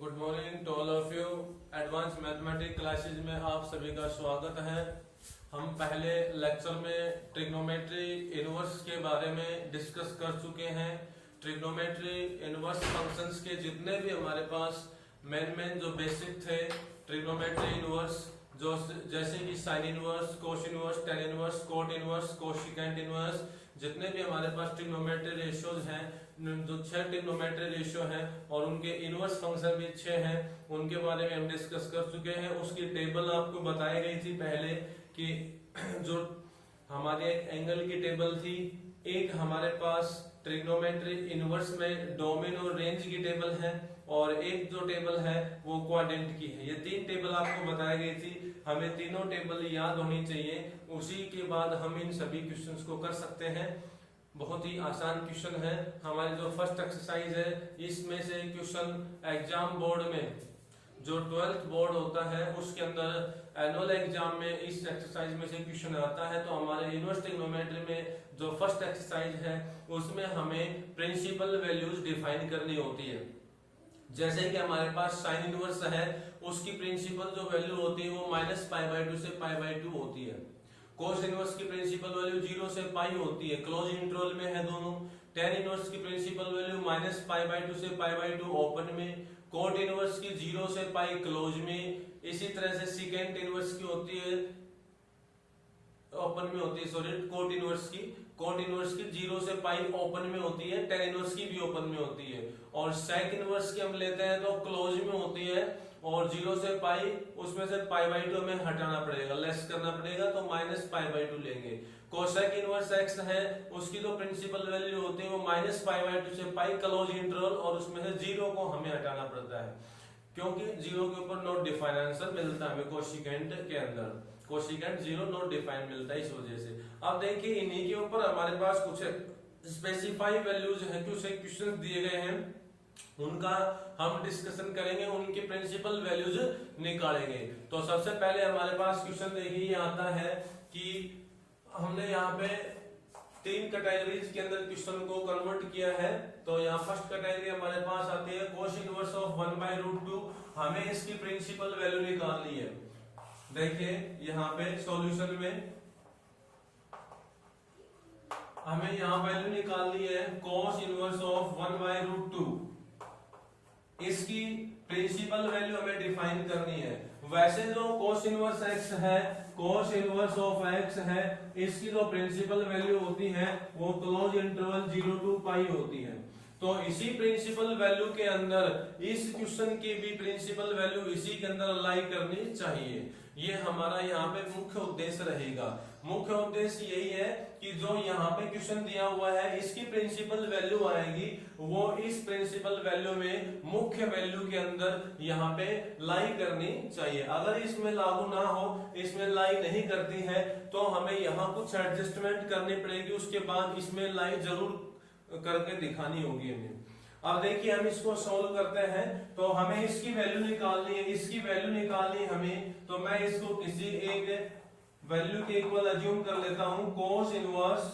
Good morning to all of you. Advance mathematics classes में आप सभी का स्वागत है। हम पहले लेक्चर में ट्रिग्नोमेट्री इनवर्स के बारे में डिस्कस कर चुके हैं। ट्रिग्नोमेट्री इनवर्स फंक्शंस के जितने भी हमारे पास मेन जो बेसिक थे ट्रिग्नोमेट्री इनवर्स, जो जैसे कि sine inverse, cos inverse, tan inverse, cot inverse, cosecant inverse, जितने भी हमारे पास ट्रिग्नोमेट्री रेशियोज हैं, जो 6 ट्रिग्नोमेट्री रेशियो हैं और उनके इनवर्स फंक्शन भी 6 हैं, उनके बारे में हम डिस्कस कर चुके हैं। उसकी टेबल आपको बताई गई थी पहले कि जो हमारे एक एंगल की टेबल थी, एक हमारे पास ट्रिग्नोमेट्री इनवर्स में डोमेन और रेंज की टेबल है, और एक जो टेबल है वो क्वाड्रेंट की है। ये 3 टेबल आपको बताई गई थी। हमें तीनों टेबल याद होनी चाहिए, उसी के बाद हम इन सभी क्वेश्चंस को कर सकते हैं। बहुत ही आसान क्वेश्चन है। हमारी जो फर्स्ट एक्सरसाइज है, इसमें से क्वेश्चन एग्जाम बोर्ड में जो 12th बोर्ड होता है उसके अंदर एनुअल एग्जाम में इस एक्सरसाइज में से क्वेश्चन आता है। तो हमारे इनवर्स ट्रिग्नोमेट्री में जो फर्स्ट एक्सरसाइज है उसमें हमें प्रिंसिपल वैल्यूज डिफाइन करनी होती है। जैसे कि हमारे पास साइन इनवर्स है, उसकी प्रिंसिपल जो वैल्यू होती है वो -π/2 से π/2 होती है। कोस इनवर्स की प्रिंसिपल वैल्यू 0 से पाई होती है, क्लोज इंटरवल में है दोनों। टेन इनवर्स की प्रिंसिपल वैल्यू -π/2 से π/2 ओपन में। कोट इनवर्स की 0 से पाई क्लोज में। इसी तरह से सिकेंट इनवर्स की होती है ओपन में होती है, सॉरी कोट इनवर्स की 0 से पाई ओपन में होती है। टेन इनवर्स की भी ओपन में होती है। और सेक इनवर्स की हम लेते हैं तो क्लोज में होती है, और 0 से पाई उसमें से π/2 हमें हटाना पड़ेगा, लेस करना पड़ेगा, तो -π/2 लेंगे। कोसेक इनवर्स x है, उसकी तो प्रिंसिपल वैल्यू होती है वो -π/2 से पाई क्लोज इंटरवल, और उसमें से 0 को हमें हटाना पड़ता है क्योंकि 0 के ऊपर नॉट डिफाइन आंसर मिलता है हमें कोसिकेंट के अंदर। कोसिकेंट 0 नॉट डिफाइन मिलता है इस वजह से। अब देखिए इन्हीं के ऊपर हमारे पास कुछ स्पेसिफाई वैल्यूज हैं, कुछ क्वेश्चन दिए गए हैं, उनका हम डिस्कशन करेंगे, उनकी प्रिंसिपल वैल्यूज निकालेंगे। तो सबसे पहले हमारे पास क्वेश्चन देखिए ये आता है कि हमने यहाँ पे 3 कैटेगरीज के अंदर क्वेश्चन को कन्वर्ट किया है। तो यहाँ फर्स्ट कैटेगरी हमारे पास आती है कोस इनवर्स ऑफ 1/√2। हमें इसकी प्रिंसिपल वैल्यू निकालनी है। देखिए यहाँ पे सॉल्यूशन में हमें यहाँ वैल्यू निकालनी है कोस इनवर्स ऑफ 1/√2। इसकी प्रिंसिपल वैल्यू हमें डिफाइन करनी है। वैसे जो कोस इनवर्स x है, कोस इनवर्स ऑफ x है, इसकी जो प्रिंसिपल वैल्यू होती है वो क्लोज इंटरवल 0 to पाई होती है। तो इसी प्रिंसिपल वैल्यू के अंदर इस क्वेश्चन की भी प्रिंसिपल वैल्यू इसी के अंदर अप्लाई करनी चाहिए। ये हमारा यहाँ पे मुख्य उद्देश्य रहेगा। मुख्य उद्देश्य यही है कि जो यहाँ पे क्वेश्चन दिया हुआ है इसकी प्रिंसिपल वैल्यू आएगी, वो इस प्रिंसिपल वैल्यू में मुख्य वैल्यू के अंदर यहाँ पे लाई करनी चाहिए। अगर इसमें लागू ना हो, इसमें लाई नहीं करती है, तो हमें यहाँ कुछ एडजस्टमेंट करनी पड़ेगी, उसके बाद इसमें लाई जरूर करके दिखानी होगी हमें। अब देखिए हम इसको सोल्व करते हैं। तो हमें इसकी वैल्यू निकालनी है, इसकी वैल्यू निकालनी हमें, तो मैं इसको किसी एक वैल्यू के इक्वल अज्यूम कर लेता हूं। कोस इनवर्स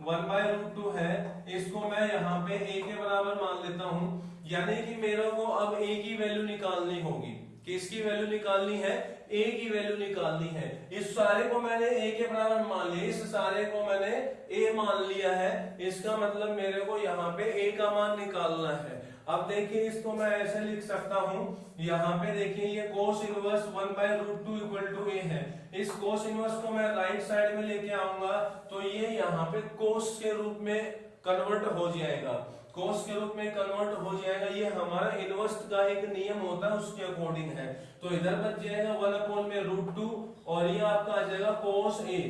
1/√2 है, इसको मैं यहाँ पे a के बराबर मान लेता हूं। यानी कि मेरे को अब a की वैल्यू निकालनी होगी। किसकी वैल्यू निकालनी है? a की वैल्यू निकालनी है। इस सारे को मैंने a के बराबर मान लिया, इस सारे को मैंने a मान लिया है। इसका मतलब मेरे को यहाँ पे a का मान निकालना है। अब देखिए इसको मैं ऐसे लिख सकता हूँ, यहाँ पे देखिए ये cos inverse 1/√2 equal to a है। इस कोस इनवर्स को मैं राइट साइड में लेके आऊंगा तो ये यहाँ पे कोस के रूप में कन्वर्ट हो जाएगा, कोस के रूप में कन्वर्ट हो जाएगा। ये हमारा इनवर्स का एक नियम होता है, उसके अकॉर्डिंग है। तो इधर बच जाएगा 1/√2 और ये आपका आ जाएगा कोस a।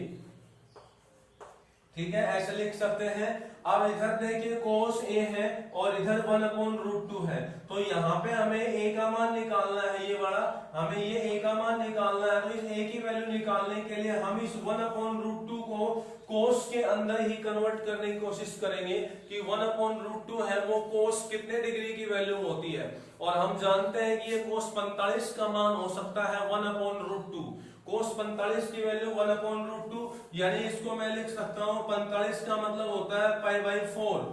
ठीक है, ऐसे लिख सकते हैं। अब इधर देखिए कोस a है और इधर 1/√2 है, तो यहाँ पे हमें a का मान निकालना है। ये बड़ा हमें ये a का मान निकालना है। तो इस a की वैल्यू निकालने के लिए हम इस 1/√2 को कोस के अंदर ही कन्वर्ट करने की कोशिश करेंगे कि 1/√2 है वो कोस कितने डिग्री की वैल्यू होती है। और हम जानते हैं कि ये कोस 45 का मान हो सकता है 1/√2। कोस 45 की वैल्यू 1/√2, यानी इसको मैं लिख सकता हूं 45 का मतलब होता है π/4।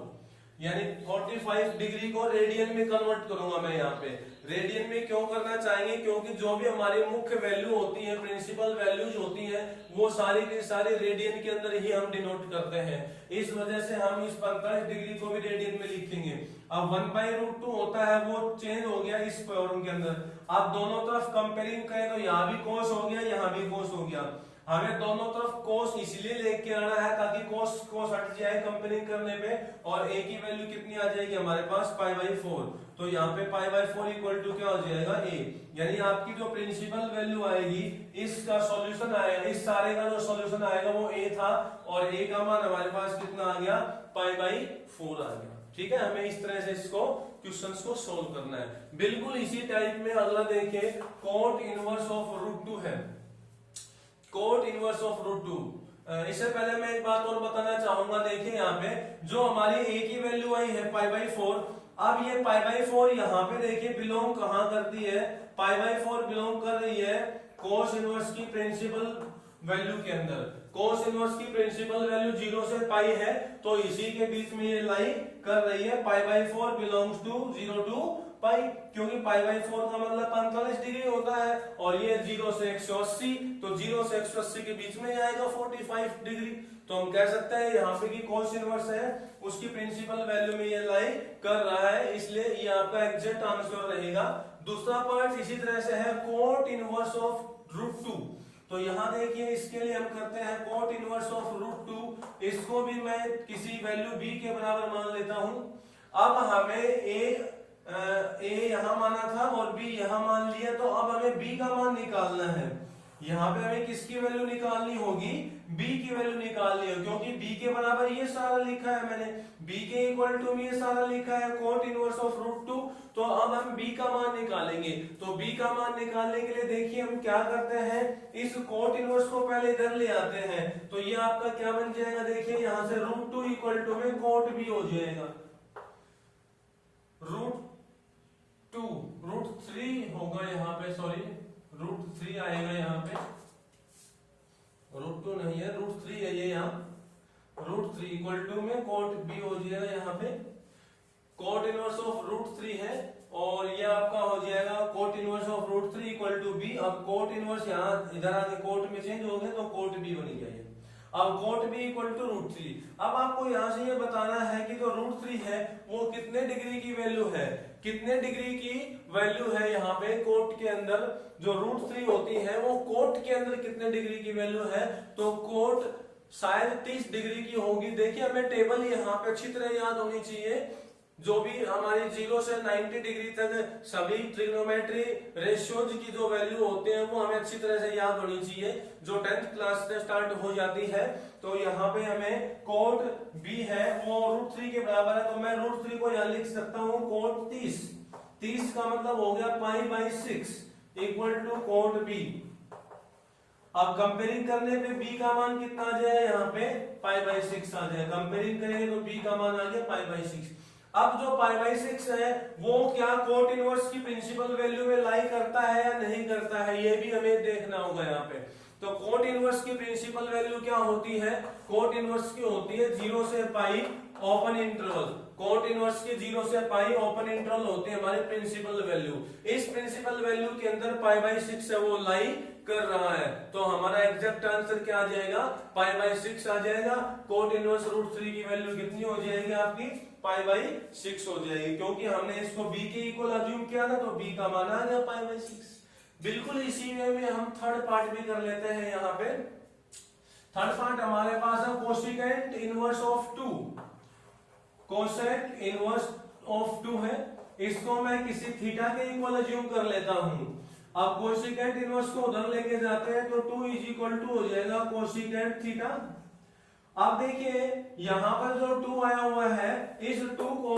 यानी 45 डिग्री को रेडियन में कन्वर्ट करूंगा मैं यहाँ पे। रेडियन में क्यों करना चाहेंगे, क्योंकि जो भी हमारी मुख्य वैल्यू होती है, प्रिंसिपल वैल्यूज होती हैं, वो सारी की सारी रेडियन के अंदर ही हम डिनोट करते हैं। इस वजह से हम इस 45 डिग्री को भी रेडियन में लिखेंगे। अब 1/√2 होता है, वो चेंज हो गया इस फॉर्म के अंदर। आप दोनों तरफ कंपेयरिंग करें तो यहाँ भी cos हो गया, यहाँ भी cos हो गया। हमें दोनों तरफ cos इसलिए लेके आना है ताकि cos हट जाए कंपेयरिंग करने पे, और a की वैल्यू कितनी आ जाएगी हमारे पास π/4। तो यहाँ पे π/4 इक्वल टू क्या हो जाएगा a। यानी आपकी जो प्रिंसिपल वैल्यू आएगी, इसका सॉल्यूशन आएगा, इस सारे का जो सॉल्यूशन आएगा वो a था, और a का मान हमारे पास कितना आ गया, π/4 आ गया। ठीक है, हमें इस तरह से इसको क्वेश्चंस को सोल्व करना है। बिल्कुल इसी टाइप में अगला देखें, cot इनवर्स ऑफ √2 है। cot इनवर्स ऑफ √2, इससे पहले मैं एक बात और बताना चाहूंगा। देखिए यहाँ पे जो हमारी a की वैल्यू आई है π/4, अब ये π/4 यहाँ पे देखिए बिलोंग कहाँ करती है, π/4 बिलोंग कर रही है cos इनवर्स की प्रिंसिपल वैल्यू के अंदर। cos इनवर्स की प्रिंसिपल वैल्यू 0 से पाई है, तो इसी के बीच में ये लाई कर रही है। π/4 बिलोंग्स टू 0 to पाई, क्योंकि π/4 का मतलब 45 डिग्री होता है, और ये 0 से 180, तो 0 से 180 के बीच में आएगा 45 डिग्री। तो हम कह सकते हैं यहाँ पे कि cos इनवर्स है, उसकी प्रिंसिपल वैल्यू में ये लाई कर रहा है, इसलिए ये आपका एग्जैक्ट आंसर रहेगा। दूसरा पार्ट इसी तरह से है cot इनवर्स ऑफ √2। तो यहाँ देखिए इसके लिए हम करते हैं cot इनवर्स ऑफ √2, इसको भी मैं किसी वैल्यू b के बराबर मान लेता हूं। अब हमें a यहाँ माना था और b यहाँ मान लिया, तो अब हमें b का मान निकालना है। यहाँ पे हमें किसकी वैल्यू निकालनी होगी, b की वैल्यू निकालनी है, क्योंकि b के बराबर ये सारा लिखा है मैंने, b के इक्वल टू में ये सारा लिखा है cot इनवर्स ऑफ √2। तो अब हम b का मान निकालेंगे। तो b का मान निकालने के लिए देखिए हम क्या करते हैं, इस cot इनवर्स को पहले इधर ले आते हैं। तो ये आपका क्या बन जाएगा, देखिए यहाँ से √2 इक्वल टू में cot b हो जाएगा, √3 होगा यहाँ पे, सॉरी √3 आएगा यहाँ पे, √2 नहीं है, √3 है ये यहाँ। √3 इक्वल टू में cot b हो जाएगा यहाँ पे, cot इनवर्स ऑफ √3 है, और ये आपका हो जाएगा cot inverse of √3 equal to b। अब cot इनवर्स यहाँ इधर आके cot में चेंज हो गया, तो cot b बन गया ये। अब cot b इक्वल टू √3। अब आपको यहाँ से ये बताना है कि जो √3 है वो कितने डिग्री की वैल्यू है, कितने डिग्री की वैल्यू है यहाँ पे cot के अंदर। जो √3 होती है वो cot के अंदर कितने डिग्री की वैल्यू है, तो cot शायद 30 डिग्री की होगी। देखिए हमें टेबल यहाँ पे अच्छी तरह याद होनी चाहिए। जो भी हमारी 0 से 90 डिग्री तक सभी ट्रिग्नोमेट्री रेशियोज की जो वैल्यू होते हैं वो हमें अच्छी तरह से याद होनी चाहिए, जो 10th क्लास से स्टार्ट हो जाती है। तो यहाँ पे हमें cot b है वो √3 के बराबर है, तो मैं √3 को यहाँ लिख सकता हूँ cot 30 का मतलब हो गया π/6 इक्वल टू cot b। अब कंपेयरिंग करने पे b का मान कितना आ जाएगा, यहाँ पे π/6 आ जाएगा। कंपेयरिंग करेंगे तो b का मान आ गया π/6। अब जो π/6 है वो क्या cot इनवर्स की प्रिंसिपल वैल्यू में लाई करता है या नहीं करता है, ये भी हमें देखना होगा यहाँ पे। तो cot इनवर्स की प्रिंसिपल वैल्यू क्या होती है, cot इनवर्स की होती है 0 से पाई ओपन इंटरवल। cot इनवर्स की 0 से पाई ओपन इंटरवल होती है हमारी प्रिंसिपल वैल्यू। इस प्रिंसिपल वैल्यू के अंदर π/6 है वो लाई कर रहा है, तो हमारा एग्जैक्ट आंसर क्या आ जाएगा, π/6 आ जाएगा। cot इनवर्स √3 की वैल्यू कितनी हो जाएगी आपकी, π/6 हो जाएगी, क्योंकि हमने इसको b के इक्वल अज्यूम किया था, तो b का मान आ गया π/6। बिल्कुल इसी वे में हम थर्ड पार्ट भी कर लेते हैं। यहाँ पे थर्ड पार्ट हमारे पास है cosecant inverse of 2। Cosec inverse of 2 है, इसको मैं किसी थीटा के इक्वल अज्यूम कर लेता हूं। अब कोसेकेंट इनवर्स को उधर लेके जाते हैं, तो 2 इज इक्वल टू हो जाएगा कोसेकेंट थीटा। अब देखिए यहाँ पर जो 2 आया हुआ है, इस 2 को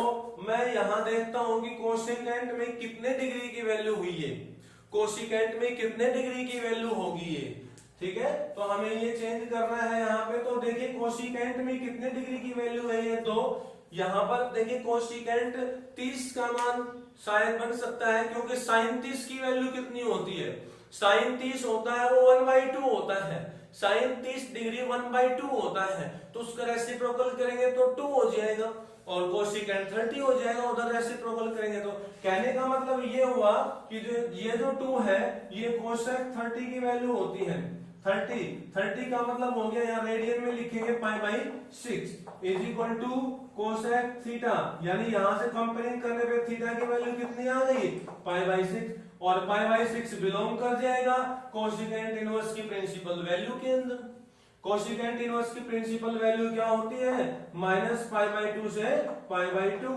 मैं यहाँ देखता हूं कि कोसेकेंट में कितने डिग्री की वैल्यू हुई है, कोसेकेंट में कितने डिग्री की वैल्यू होगी ये। ठीक है, तो हमें ये चेंज करना है यहाँ पे। तो देखिए कोसेकेंट में कितने डिग्री की वैल्यू है ये, तो यहाँ पर देखिए कोसेकेंट 30 का मान शायद बन सकता है, क्योंकि sin 30 की वैल्यू कितनी होती है, sin 30 होता है वो 1/2 होता है। साइन 30 डिग्री 1/2 होता है, तो उसका रेसिप्रोकल करेंगे तो 2 हो जाएगा, और कोसिकेंट 30 हो जाएगा, उधर रेसिप्रोकल करेंगे तो। कहने का मतलब ये हुआ कि ये जो 2 है ये कोसेक 30 की वैल्यू होती है। 30 का मतलब हो गया, यहाँ रेडियन में लिखेंगे π/6 is equal to cosec theta, यानी यहां से कंपेयरिंग करने पे थीटा की वैल्यू कितनी आ गई, π/6, और π/6 बिलोंग कर जाएगा कोसिकेंट इनवर्स की प्रिंसिपल वैल्यू के अंदर। कोसिकेंट इनवर्स की प्रिंसिपल वैल्यू क्या होती है, -π/2 से π/2,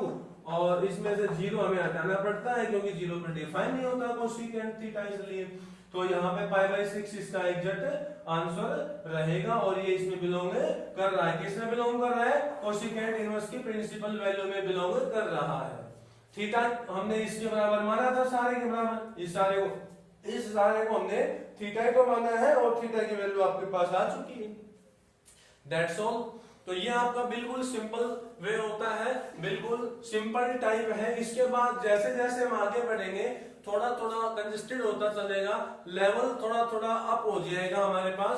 और इसमें से 0 हमें हटाना पड़ता है क्योंकि 0 पर डिफाइन नहीं होता कोसिकेंट थीटा, इसलिए तो यहाँ पे π/6 इसका एग्जैक्ट आंसर रहेगा, और ये इसमें बिलोंग कर रहा है। किसमें बिलोंग कर रहा है, कोसिकेंट इनवर्स की प्रिंसिपल वैल्यू में बिलोंग कर रहा है। थीटा हमने इसके बराबर माना था, सारे के बराबर, इस सारे को हमने थीटा को माना है, और थीटा की वैल्यू आपके पास आ चुकी है। That's all. तो ये आपका बिल्कुल सिंपल वे होता है, बिल्कुल सिंपल टाइप है। इसके बाद जैसे जैसे हम आगे बढ़ेंगे थोड़ा थोड़ा कंजेस्टेड होता चलेगा, लेवल थोड़ा थोड़ा अप हो जाएगा हमारे पास।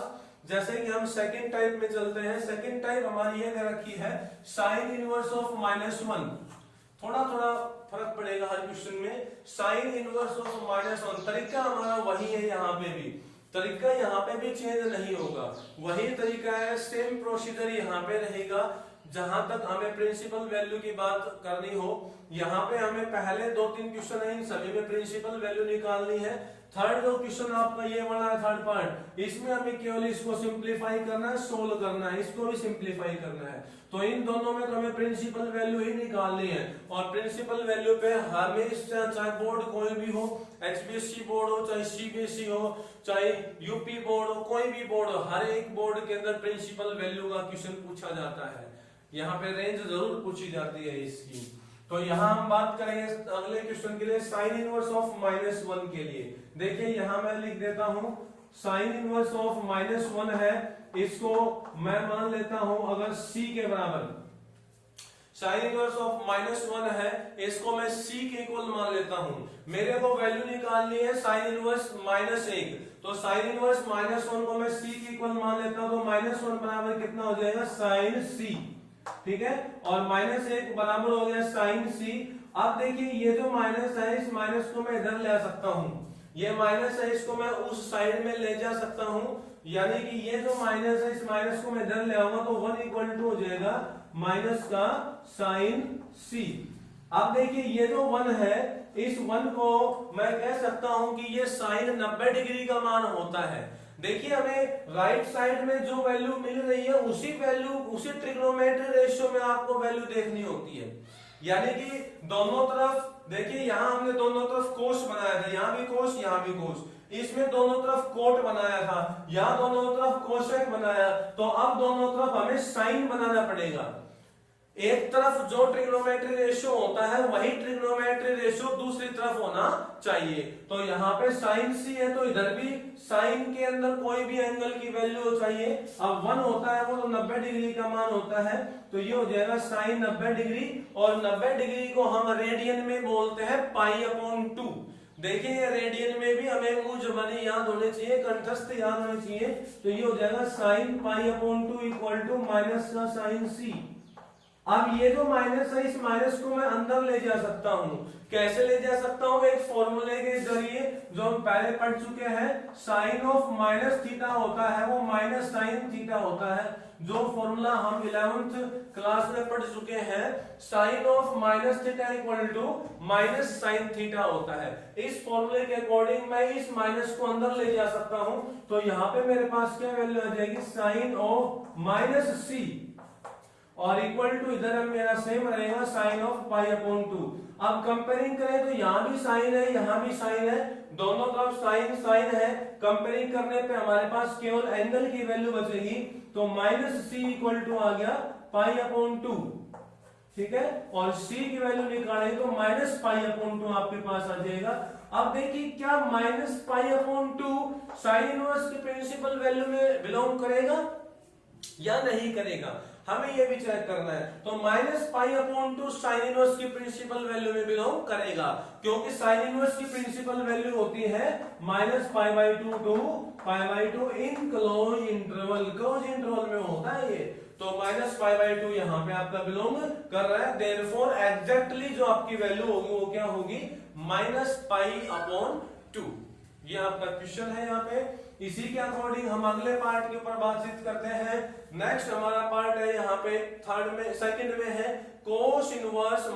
जैसे कि हम सेकंड टाइप में चलते हैं। सेकंड टाइप हमारी ये रखी है साइन इनवर्स ऑफ -1। थोड़ा थोड़ा फर्क पड़ेगा हर क्वेश्चन में। साइन इनवर्स ऑफ -1 तरीका हमारा वही है, यहाँ पे भी तरीका यहाँ पे भी चेंज नहीं होगा, वही तरीका है, सेम प्रोसीजर यहाँ पे रहेगा। जहां तक हमें प्रिंसिपल वैल्यू की बात करनी हो, यहाँ पे हमें पहले 2-3 क्वेश्चन है, इन सभी में प्रिंसिपल वैल्यू निकालनी है। थर्ड जो क्वेश्चन आपका ये वाला है, थर्ड पार्ट, इसमें हमें केवल इसको सिंप्लीफाई करना है, सोल्व करना है, इसको भी सिंप्लीफाई करना है। तो इन दोनों में तो हमें प्रिंसिपल वैल्यू ही निकालनी है, और प्रिंसिपल वैल्यू पे हमेशा, चाहे बोर्ड कोई भी हो, HBSC बोर्ड हो, चाहे CBSE हो, चाहे UP बोर्ड हो, कोई भी बोर्ड हो, हर एक बोर्ड के अंदर प्रिंसिपल वैल्यू का क्वेश्चन पूछा जाता है। यहाँ पे रेंज जरूर पूछी जाती है इसकी। तो यहाँ हम बात करेंगे अगले क्वेश्चन के लिए, साइन इनवर्स ऑफ -1 के लिए। देखिए यहाँ मैं लिख देता हूँ साइन इनवर्स ऑफ -1 है, इसको मैं मान लेता हूं अगर C के बराबर। साइन इनवर्स ऑफ -1 है, इसको मैं C के इक्वल मान लेता हूं। मेरे को वैल्यू निकालनी है साइन इनवर्स -1, तो साइन इनवर्स -1 को मैं C के इक्वल मान लेता हूं, तो -1 बराबर कितना हो जाएगा, साइन C, ठीक है, और -1 बराबर हो गया साइन C। अब देखिए ये जो माइनस है, इस माइनस को मैं इधर ले सकता हूं, ये माइनस है, इसको मैं उस साइड में ले जा सकता हूं, यानी कि ये जो माइनस है, इस माइनस को मैं इधर ले आऊंगा तो 1 = हो जाएगा माइनस का साइन C। अब देखिए ये जो 1 है, इस 1 को मैं कह सकता हूं कि ये साइन 90 डिग्री का मान होता है। देखिए हमें राइट साइड में जो वैल्यू मिल रही है उसी वैल्यू, उसी ट्रिग्नोमेट्री रेशियो में आपको वैल्यू देखनी होती है, यानी कि दोनों तरफ देखिए, यहाँ हमने दोनों तरफ कोस बनाया था, यहाँ भी कोस, यहाँ भी कोस, इसमें दोनों तरफ कोट बनाया था, यहाँ दोनों तरफ कोसेक बनाया, तो अब दोनों तरफ हमें साइन बनाना पड़ेगा। एक तरफ जो ट्रिग्नोमेट्री रेशियो होता है वही ट्रिग्नोमेट्री रेशियो दूसरी तरफ होना चाहिए। तो यहाँ पे साइन C है, तो इधर भी साइन के अंदर कोई भी एंगल की वैल्यू चाहिए। अब 1 होता है वो तो 90 डिग्री का मान होता है, तो ये हो जाएगा साइन 90 डिग्री, और 90 डिग्री को हम रेडियन में बोलते हैं π/2। देखिए ये रेडियन में भी हमें मुंह जुबानी याद होने चाहिए, कंठस्थ याद होने चाहिए, तो ये हो जाएगा साइन π/2 इक्वल टू माइनस का साइन C। अब ये जो माइनस है, इस माइनस को मैं अंदर ले जा सकता हूं। कैसे ले जा सकता हूं, एक फॉर्मूले के जरिए जो हम पहले पढ़ चुके हैं, साइन ऑफ माइनस थीटा होता है वो माइनस साइन थीटा होता है, जो फॉर्मूला हम 11th क्लास में पढ़ चुके हैं। Sine of minus theta equal to minus sine theta होता है। इस फॉर्मूले के अकॉर्डिंग मैं इस माइनस को अंदर ले जा सकता हूं, तो यहाँ पे मेरे पास क्या वैल्यू आ जाएगी, साइन ऑफ -C, और इक्वल टू इधर हम मेरा सेम रहेगा साइन ऑफ π/2। अब कंपेयरिंग करें तो यहाँ भी साइन है, यहाँ भी साइन है, दोनों तरफ साइन साइन है। कंपेयरिंग करने पे हमारे पास केवल एंगल की वैल्यू बचेगी, तो -C इक्वल टू आ गया π/2, ठीक है, और C की वैल्यू निकालेंगे तो -π/2 आपके पास आ जाएगा। अब देखिए क्या -π/2 साइन इनवर्स की प्रिंसिपल वैल्यू में बिलोंग करेगा, या नहीं करेगा, हमें ये भी चेक करना है। तो -π/2 साइन इनवर्स की प्रिंसिपल वैल्यू में बिलोंग करेगा, क्योंकि साइन इनवर्स की प्रिंसिपल वैल्यू होती है -π/2 to π/2 in close interval. Close interval में होता है ये, तो -π/2 यहाँ पे आपका बिलोंग कर रहा है। देयरफॉर एग्जैक्टली जो आपकी वैल्यू होगी वो क्या होगी, -π/2। ये आपका क्वेश्चन है यहाँ पे। इसी के अकॉर्डिंग हम अगले पार्ट के ऊपर बातचीत करते हैं। नेक्स्ट हमारा पार्ट है यहाँ पे सेकंड में है cos inverse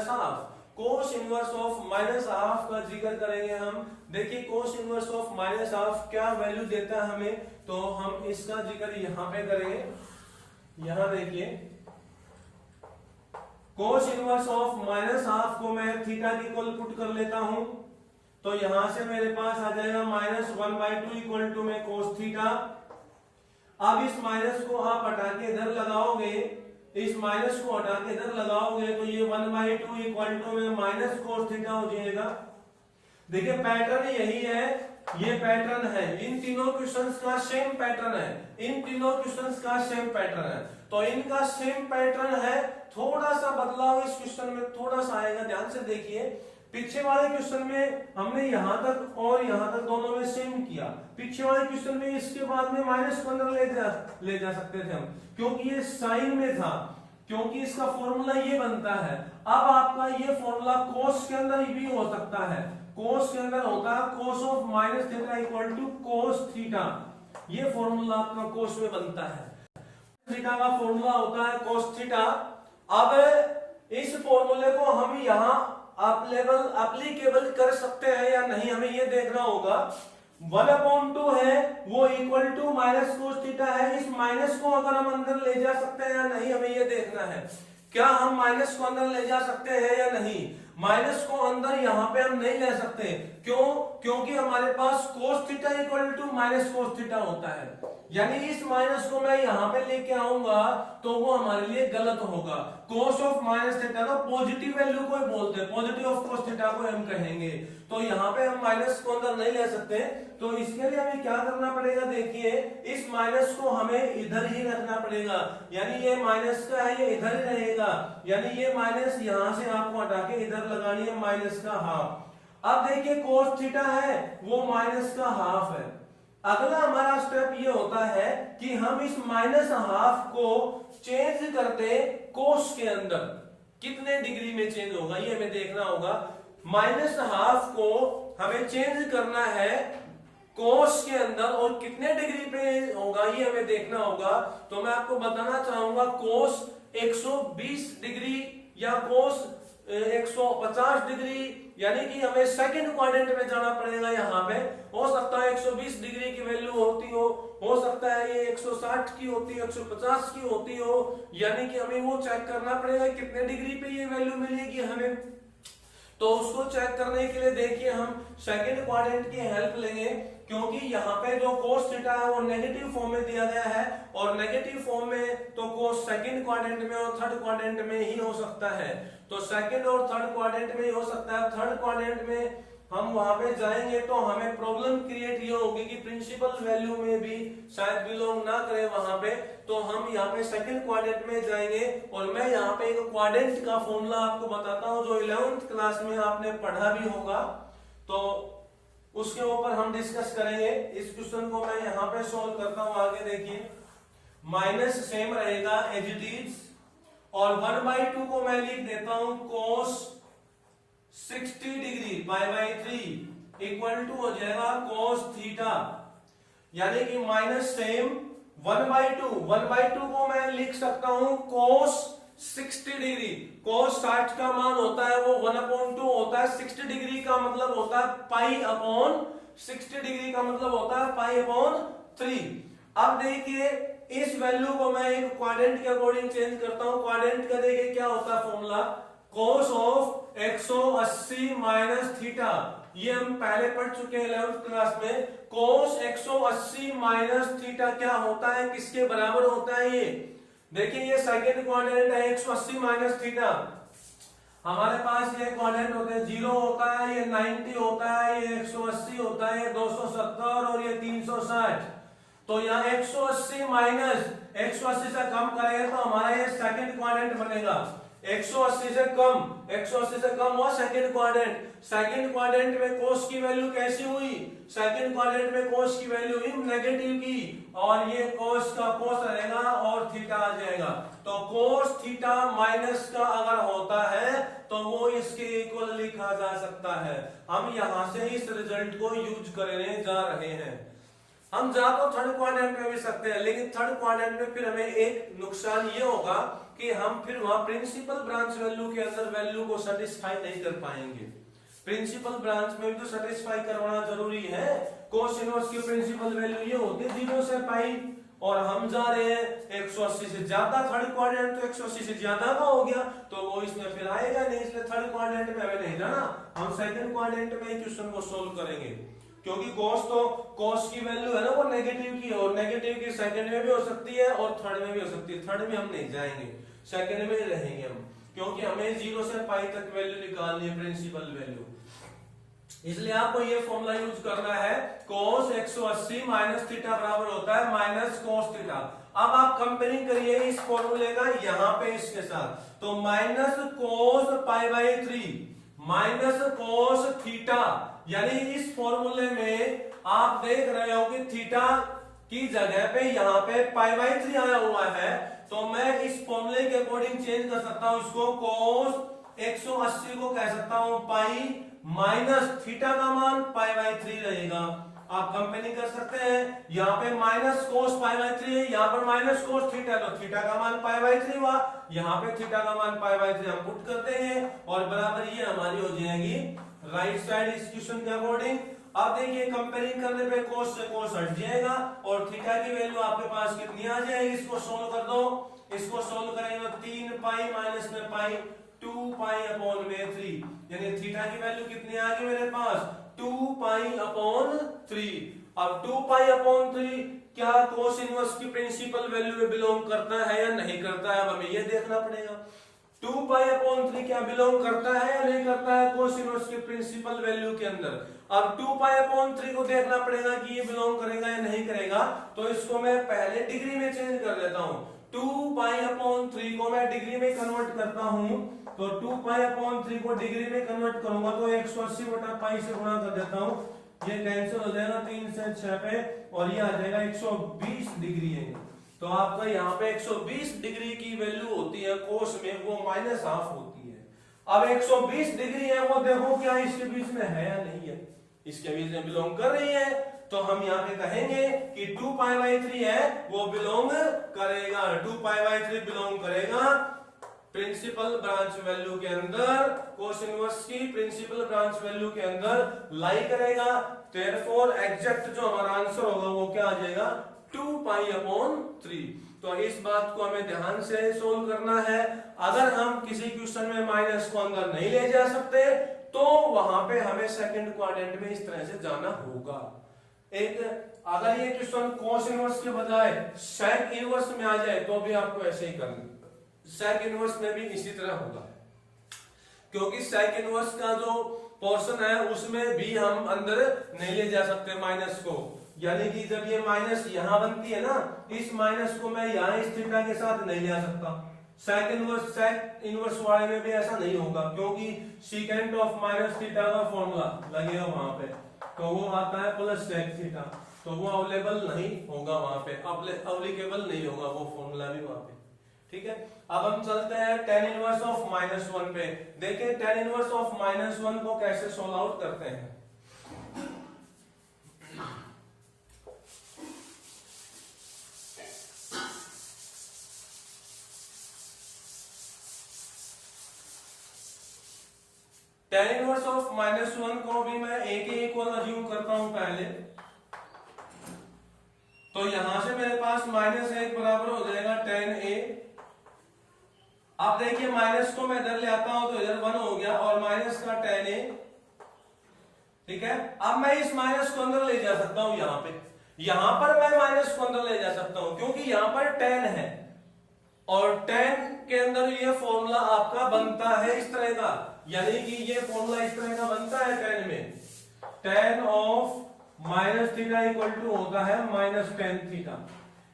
-half. Cos inverse of -half का जिक्र करेंगे हम। देखिए कोस इनवर्स ऑफ -हाफ क्या वैल्यू देता है हमें, तो हम इसका जिक्र यहाँ पे करेंगे। यहाँ देखिए कोस इनवर्स ऑफ -हाफ को मैं थीटा की इक्वल पुट कर लेता हूं, तो यहां से मेरे पास आ जाएगा -1/2 इक्वल टू में कोस थीटा। अब इस माइनस को आप हटा के इधर लगाओगे, इस माइनस को हटा के इधर लगाओगे तो ये 1/2 इक्वल टू में माइनस कोस थीटा हो जाएगा। देखिए पैटर्न यही है, ये पैटर्न है, इन तीनों क्वेश्चंस का सेम पैटर्न है, इन तीनों क्वेश्चंस का सेम पैटर्न है। तो इनका सेम पैटर्न है, थोड़ा सा बदलाव इस क्वेश्चन में थोड़ा सा आएगा। ध्यान से देखिए, पीछे वाले क्वेश्चन में हमने यहां तक और यहां तक दोनों में सेम किया। पीछे वाले क्वेश्चन में इसके बाद में माइनस को अंदर ले जा सकते थे हम, क्योंकि ये साइन में था, क्योंकि इसका फॉर्मूला ये बनता है। अब आपका ये फॉर्मूला कोस के अंदर भी हो सकता है, कोस के अंदर होता है cos of minus theta equal to cos theta. ये फॉर्मूला आपका कोस में बनता है, थीटा का फॉर्मूला होता है कोस थीटा। अब इस फॉर्मूले को हम यहाँ एप्लीकेबल कर सकते हैं या नहीं, हमें ये देखना होगा। 1/2 है वो equal to minus cos theta है, इस माइनस को अगर हम अंदर ले जा सकते हैं या नहीं, हमें ये देखना है। क्या हम माइनस को अंदर ले जा सकते हैं या नहीं? माइनस को अंदर यहाँ पे हम नहीं ले सकते, क्यों? क्योंकि हमारे पास cos theta equal to minus cos theta होता है, यानी इस माइनस को मैं यहाँ पे लेके आऊंगा तो वो हमारे लिए गलत होगा। कोस ऑफ माइनस थीटा तो पॉजिटिव वैल्यू को ही बोलते हैं, पॉजिटिव ऑफ कोस थीटा को हम कहेंगे। तो यहाँ पे हम माइनस को अंदर नहीं ले सकते, तो इसके लिए हमें क्या करना पड़ेगा? देखिए इस माइनस को हमें इधर ही रखना पड़ेगा, यानी ये माइनस का है, ये इधर ही रहेगा, यानी ये माइनस यहाँ से आपको हटा के इधर लगानी है माइनस का हाफ। अब देखिए कोस थीटा है वो माइनस का हाफ है। अगला हमारा स्टेप ये होता है कि हम इस माइनस हाफ को चेंज करते कोस के अंदर, कितने डिग्री में चेंज होगा ये हमें देखना होगा। माइनस हाफ को हमें चेंज करना है कोस के अंदर, और कितने डिग्री पे होगा ये हमें देखना होगा। तो मैं आपको बताना चाहूंगा कोस 120 डिग्री या कोस 150 डिग्री, यानी कि हमें सेकंड क्वाड्रेंट में जाना पड़ेगा। यहाँ पे हो सकता है 120 डिग्री की वैल्यू होती हो सकता है ये 160 की होती है, 150 की होती हो, यानी कि हमें वो चेक करना पड़ेगा कितने डिग्री पे ये वैल्यू मिलेगी हमें। तो उसको चेक करने के लिए देखिए हम सेकंड क्वाड्रेंट की हेल्प लेंगे, क्योंकि यहाँ पे जो कोस थीटा है वो नेगेटिव फॉर्म में दिया गया है, और नेगेटिव फॉर्म में तो कोस सेकंड क्वाड्रेंट में और थर्ड क्वाड्रेंट में ही हो सकता है। तो सेकंड और थर्ड क्वाड्रेंट में ही हो सकता है। थर्ड क्वाड्रेंट में हम वहां पे जाएंगे तो हमें प्रॉब्लम क्रिएट ये होगी कि प्रिंसिपल वैल्यू में भी शायद बिलोंग ना करे वहां पे। तो हम यहाँ पे सेकंड क्वाड्रेंट में जाएंगे, और मैं यहाँ पे एक क्वाड्रेंट का फॉर्मूला आपको बताता हूँ जो 11th क्लास में आपने पढ़ा भी होगा, तो उसके ऊपर हम डिस्कस करेंगे। इस क्वेश्चन को मैं यहाँ पे सोल्व करता हूँ। आगे देखिए माइनस सेम रहेगा एज इट इज, और 1/2 को मैं लिख देता हूं कोस 60 डिग्री π/3 इक्वल टू हो जाएगा कोस थीटा, यानी कि माइनस सेम 1/2 को मैं लिख सकता हूं कोस 60 डिग्री। कोस 60 का मान होता है वो 1/2 होता है, 60 डिग्री का मतलब होता है π/60 डिग्री का मतलब होता है π/3। अब देखिए इस वैल्यू को मैं एक क्वाड्रेंट के अकॉर्डिंग चेंज करता हूं। क्वाड्रेंट का देखिए क्या होता है formula, cos of 180 minus theta, ये हम पहले पढ़ चुके हैं 11th क्लास में। कोस 180 माइनस थीटा क्या होता है, किसके बराबर होता है? ये देखिए ये सेकंड क्वाड्रेंट है 180 माइनस थीटा। हमारे पास ये क्वाड्रेंट होते हैं 0 होता है, ये 90 होता है, ये 180 होता है, ये 270 और ये 360। तो यहाँ 180 माइनस 180 से कम करेंगे तो हमारा ये सेकंड क्वाड्रेंट बनेगा। 180 से कम हुआ सेकंड क्वाड्रेंट में कोस की वैल्यू कैसी हुई? सेकंड क्वाड्रेंट में कोस की वैल्यू हुई नेगेटिव की, और ये कोस का कोस रहेगा और थीटा आ जाएगा। तो कोस थीटा माइनस का अगर होता है तो वो इसके इक्वल लिखा जा सकता है। हम यहां से इस रिजल्ट को यूज करने जा रहे हैं। हम जा तो थर्ड क्वाड्रेंट में भी सकते हैं, लेकिन थर्ड क्वाड्रेंट में फिर हमें एक नुकसान ये होगा कि हम फिर वहां प्रिंसिपल ब्रांच वैल्यू के अंदर वैल्यू को सेटिस्फाई नहीं कर पाएंगे। प्रिंसिपल ब्रांच में भी तो सेटिस्फाई करवाना जरूरी है। कोस इनवर्स की प्रिंसिपल वैल्यू ये होती है 0 से पाई, और हम जा रहे हैं 180 से ज्यादा। थर्ड क्वाड्रेंट तो 180 से ज्यादा का हो गया, तो वो इसमें फिर आएगा नहीं, इसलिए थर्ड क्वाड्रेंट में हमें नहीं जाना। हम सेकंड क्वाड्रेंट में क्वेश्चन को सोल्व करेंगे, क्योंकि कोस की वैल्यू है ना वो नेगेटिव की, और नेगेटिव की सेकंड में भी हो सकती है और थर्ड में भी हो सकती है। थर्ड में हम नहीं जाएंगे, सेकंड में रहेंगे हम, क्योंकि हमें 0 से पाई तक वैल्यू निकालनी है, प्रिंसिपल वैल्यू। इसलिए आपको ये फॉर्मूला यूज करना है, cos 180 माइनस थीटा बराबर होता है माइनस cos थीटा। अब आप कंपेयरिंग करिए इस फॉर्मूले का यहाँ पे इसके साथ, तो minus cos pi by 3 minus cos theta, यानी इस फॉर्मूले में आप देख रहे हो कि थीटा की जगह पे यहाँ पे पाई बाई 3 आया हुआ है, तो मैं इस फॉर्मूले के अकॉर्डिंग चेंज कर सकता हूं इसको। cos 180 को कह सकता हूं पाई माइनस थीटा का मान पाई बाई 3 रहेगा। आप कंपेयरिंग कर सकते हैं, यहाँ पे माइनस cos पाई बाई 3 है, यहाँ पर माइनस cos थीटा, तो थीटा का मान पाई बाई 3 हुआ, यहाँ पे थीटा का मान पाई बाई 3 हम पुट करते हैं, और बराबर ये हमारी हो जाएगी राइट साइड इस क्वेश्चन के अकॉर्डिंग। अब देखिए कंपेयरिंग करने पे cos से cos हट जाएगा, और थीटा की वैल्यू आपके पास कितनी आ जाएगी? इसको सोल्व कर दो, इसको सोल्व करेंगे तो 3 पाई माइनस में पाई 2 पाई अपॉन में 3, यानी थीटा की वैल्यू कितनी आ गई मेरे पास? 2 पाई अपॉन 3। अब 2 पाई अपॉन 3 क्या कोस इनवर्स की प्रिंसिपल वैल्यू में बिलोंग करता है या नहीं करता है? अब हमें ये देखना पड़ेगा 2 पाई अपॉन 3 क्या बिलोंग करता है या नहीं करता है कोस इनवर्स की प्रिंसिपल वैल्यू के अंदर। अब 2 पाई अपॉन 3 को देखना पड़ेगा कि ये बिलोंग करेगा या नहीं करेगा, तो इसको मैं पहले डिग्री में चेंज कर देता हूं। 2 पाई अपॉन 3 को मैं डिग्री में कन्वर्ट करता हूं, तो 2 पाई अपॉन 3 को डिग्री में कन्वर्ट करूंगा तो 180 बटा पाई से गुणा कर देता हूं, ये कैंसिल हो जाएगा 3 से 6 पे, और ये आ जाएगा 120 डिग्री है। तो आपका यहाँ पे 120 डिग्री की वैल्यू होती है कोस में, वो माइनस हाफ होती है। अब 120 डिग्री है, वो देखो क्या इसके बीच में है या नहीं है, इसके बीच में बिलोंग कर रही है, तो हम यहाँ पे कहेंगे कि 2 पाई बाई 3 है वो बिलोंग करेगा, 2 पाई बाई 3 बिलोंग करेगा प्रिंसिपल ब्रांच वैल्यू के अंदर, कोस इनवर्स की प्रिंसिपल ब्रांच वैल्यू के अंदर लाई करेगा। देयरफॉर एग्जैक्ट जो हमारा आंसर होगा वो क्या आ जाएगा? 2 पाई अपॉन 3। तो इस बात को हमें ध्यान से सोल्व करना है। अगर हम किसी क्वेश्चन में माइनस को अंदर नहीं ले जा सकते तो वहां पे हमें सेकंड क्वाड्रेंट में इस तरह से जाना होगा। एक अगर ये क्वेश्चन cos इनवर्स के बजाय sec इनवर्स में आ जाए तो भी आपको ऐसे ही करना, sec इनवर्स में भी इसी तरह होगा, क्योंकि sec इनवर्स का जो पोर्शन है उसमें भी हम अंदर नहीं ले जा सकते माइनस को, यानी कि जब ये माइनस यहां बनती है ना, इस माइनस को मैं यहां इस थीटा के साथ नहीं ले आ सकता। sec इनवर्स वाले में भी ऐसा नहीं होगा, क्योंकि secant ऑफ माइनस थीटा का फॉर्मूला लगेगा वहां पे, तो वो आता है प्लस sec थीटा, तो वो अवेलेबल नहीं होगा वहां पे, अप्लीकेबल नहीं होगा वो फॉर्मूला भी वहां पे। ठीक है, अब हम चलते हैं tan इनवर्स ऑफ -1 पे। देखिए tan इनवर्स ऑफ -1 को कैसे सोल्व आउट करते हैं। tan इनवर्स ऑफ -1 को भी मैं a के इक्वल अज्यूम करता हूं पहले, तो यहां से मेरे पास -1 बराबर हो जाएगा tan a। अब देखिए माइनस को मैं इधर ले आता हूं तो इधर 1 हो गया, और माइनस का tan a, ठीक है। अब मैं इस माइनस को अंदर ले जा सकता हूं, यहां पर मैं माइनस को अंदर ले जा सकता हूं, क्योंकि यहां पर tan है, और tan के अंदर ये फॉर्मूला आपका बनता है इस तरह का, यानी कि ये फॉर्मूला इस तरह का बनता है tan में, tan of minus theta equal to होता है माइनस टेन थीटा।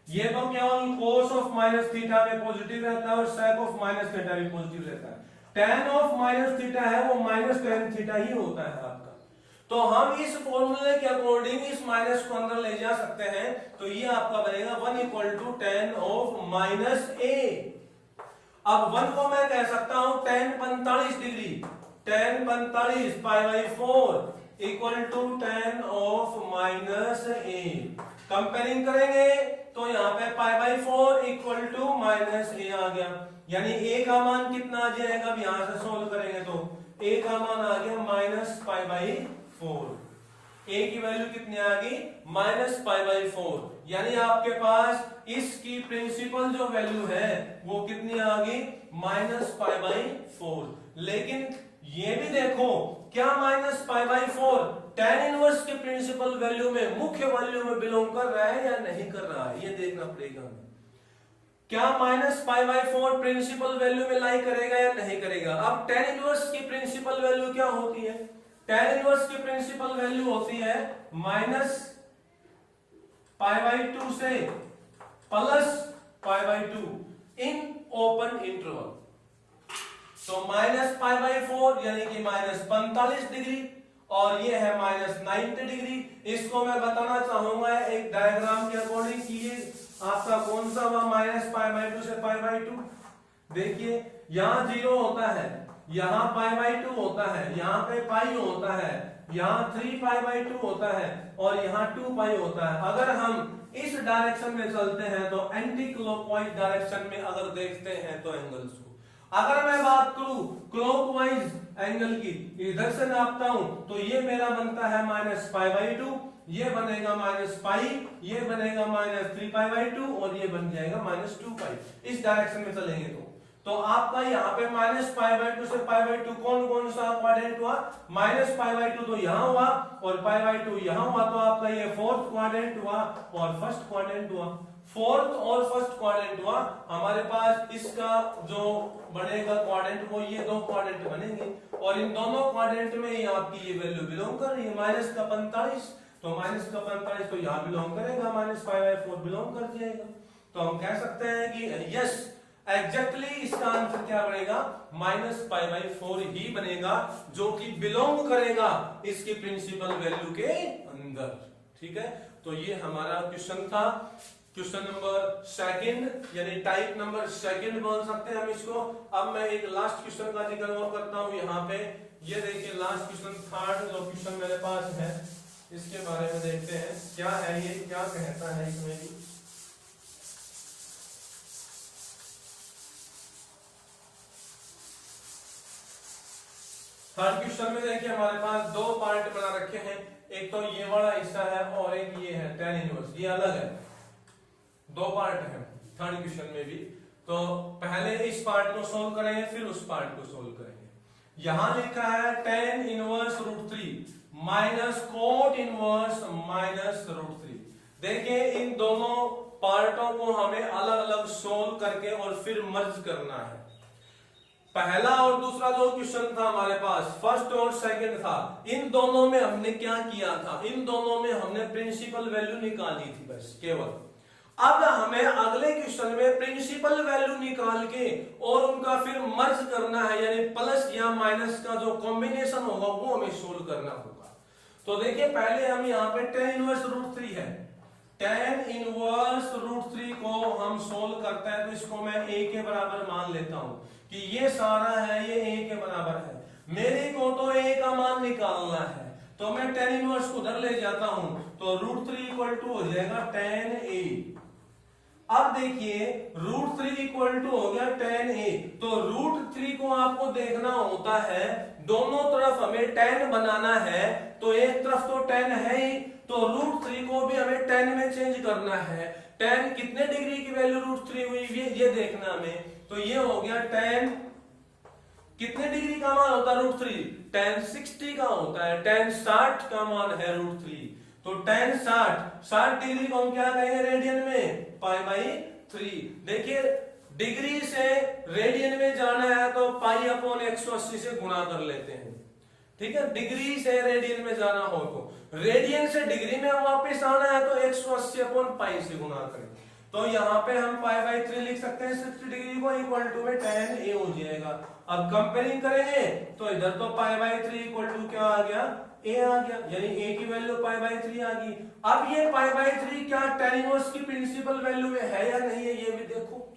ये तो केवल कोस ऑफ माइनस थीटा में पॉजिटिव रहता है और सेक ऑफ माइनस थीटा भी पॉजिटिव रहता है। टेन ऑफ माइनस थीटा है वो माइनस टेन थीटा ही होता है आपका। तो हम इस फॉर्मूले के अकॉर्डिंग इस माइनस को अंदर ले जा सकते हैं, तो ये आपका बनेगा 1 equal to tan of minus A. अब 1 को मैं कह सकता हूं tan 45 degree, tan 45 pi by 4 equal to tan of minus A. Comparing करेंगे तो यहाँ पे pi by 4 equal to minus A आ गया, यानी ए का मान कितना आ जाएगा, अब यहां से सोल्व करेंगे तो ए का मान आ गया माइनस पाई बाई 4। ए की वैल्यू कितनी आ गई, माइनस पाई बाई 4, यानी आपके पास इसकी प्रिंसिपल जो वैल्यू है वो कितनी आ गई, माइनस पाई बाई 4। लेकिन ये भी देखो क्या minus pi by 4 tan inverse के प्रिंसिपल वैल्यू में, मुख्य वैल्यू में बिलोंग कर रहा है या नहीं कर रहा है, ये देखना पड़ेगा हमें। क्या minus pi by 4 principal value में लाई करेगा या नहीं करेगा। अब tan इनवर्स की प्रिंसिपल वैल्यू क्या होती है, tan इनवर्स की प्रिंसिपल वैल्यू होती है माइनस पाई बाई 2 से plus pi by 2 in open interval. तो माइनस पाई बाई 4 यानी कि माइनस 45 डिग्री और ये है माइनस 90 डिग्री। इसको मैं बताना चाहूंगा एक डायग्राम के अकॉर्डिंग कि ये आपका कौन सा हुआ, माइनस पाई बाई 2 से पाई बाई 2। देखिए यहाँ 0 होता है, यहाँ पाई बाई 2 होता है, यहाँ पे पाई होता है, यहाँ 3 पाई बाई 2 होता है और यहाँ 2 पाई होता है। अगर हम इस डायरेक्शन में चलते हैं तो एंटी क्लॉकवाइज डायरेक्शन में अगर देखते हैं तो एंगल्स को, अगर मैं बात करूं क्लॉकवाइज एंगल की, इधर से नापता हूं तो ये मेरा बनता है माइनस पाई बाई 2, ये बनेगा माइनस पाई, ये बनेगा माइनस 3 पाई बाई 2 और ये बन जाएगा माइनस 2 पाई। इस डायरेक्शन में चलेंगे तो आपका यहाँ पे माइनस पाई बाई 2 से पाई बाई 2 कौन कौन सा क्वाड्रेंट हुआ, माइनस पाई बाई 2 तो यहाँ हुआ और पाई बाई 2 यहाँ हुआ, तो आपका ये फोर्थ क्वाड्रेंट हुआ और फर्स्ट क्वाड्रेंट हुआ। फोर्थ और फर्स्ट क्वाड्रेंट हुआ हमारे पास, इसका जो बनेगा क्वाड्रेंट वो ये दो क्वाड्रेंट बनेंगे और इन दोनों क्वाड्रेंट में ही आपकी ये वैल्यू बिलोंग कर रही है। माइनस का 45 तो माइनस का 45 तो यहाँ बिलोंग करेगा, माइनस पाई बाई 4 बिलोंग कर जाएगा। तो हम कह सकते हैं कि यस एग्जैक्टली इसका आंसर क्या बनेगा, माइनस पाई बाई 4 ही बनेगा, जो कि बिलोंग करेगा इसकी प्रिंसिपल वैल्यू के अंदर। ठीक है, तो ये हमारा क्वेश्चन था, क्वेश्चन नंबर सेकंड यानी टाइप नंबर सेकंड बोल सकते हैं हम इसको। अब मैं एक लास्ट क्वेश्चन का जिक्र और करता हूं यहाँ पे। ये देखिए लास्ट क्वेश्चन, थर्ड जो क्वेश्चन मेरे पास है इसके बारे में देखते हैं क्या है, ये क्या कहता है इसमें भी। थर्ड क्वेश्चन में देखिए हमारे पास दो पार्ट बना रखे हैं, एक तो ये वाला हिस्सा है और एक ये है tan इनवर्स, ये अलग है, दो पार्ट है थर्ड क्वेश्चन में भी। तो पहले इस पार्ट को सोल्व करेंगे फिर उस पार्ट को सोल्व करेंगे। यहां लिखा है tan inverse √3 minus cot inverse minus √3। देखिए इन दोनों पार्टों को हमें अलग अलग सोल्व करके और फिर मर्ज करना है। पहला और दूसरा जो क्वेश्चन था हमारे पास, फर्स्ट और सेकंड था, इन दोनों में हमने क्या किया था, इन दोनों में हमने प्रिंसिपल वैल्यू निकाली थी बस केवल। अब हमें अगले क्वेश्चन में प्रिंसिपल वैल्यू निकाल के और उनका फिर मर्ज करना है, यानी प्लस या माइनस का जो कॉम्बिनेशन होगा वो हमें सोल्व करना होगा। तो देखिए पहले हम यहाँ पे tan इनवर्स √3 है, tan इनवर्स √3 को हम सोल्व करते हैं तो इसको मैं a के बराबर मान लेता हूं कि ये सारा है ये a के बराबर है। मेरे को तो a का मान निकालना है तो मैं tan इनवर्स को उधर ले जाता हूं तो √3 इक्वल टू हो जाएगा tan a। अब देखिए √3 इक्वल टू हो गया tan a, तो √3 को आपको देखना होता है दोनों तरफ हमें tan बनाना है, तो एक तरफ तो tan है ही, तो √3 को भी हमें tan में चेंज करना है। tan कितने डिग्री की वैल्यू √3 हुई ये देखना हमें, तो ये हो गया tan कितने डिग्री का मान होता है √3, tan 60 का होता है, tan 60 का मान है √3, तो tan 60 डिग्री को हम क्या कहेंगे रेडियन में, पाई बाई 3। देखिए डिग्री से रेडियन में जाना है तो पाई अपॉन 180 से गुणा कर लेते हैं। ठीक है, डिग्री से रेडियन में जाना हो रेडियन से डिग्री में वापस आना है तो 180/π से गुना करें। तो यहाँ पे हम π/3 लिख सकते हैं 60 डिग्री को, इक्वल टू में tan a हो जाएगा। अब कंपेयरिंग करेंगे तो इधर तो π/3 इक्वल टू क्या आ गया, a आ गया, यानी a की वैल्यू π/3 आ गई। अब ये π/3 क्या tan इनवर्स की प्रिंसिपल वैल्यू में है या नहीं है, ये भी देखो।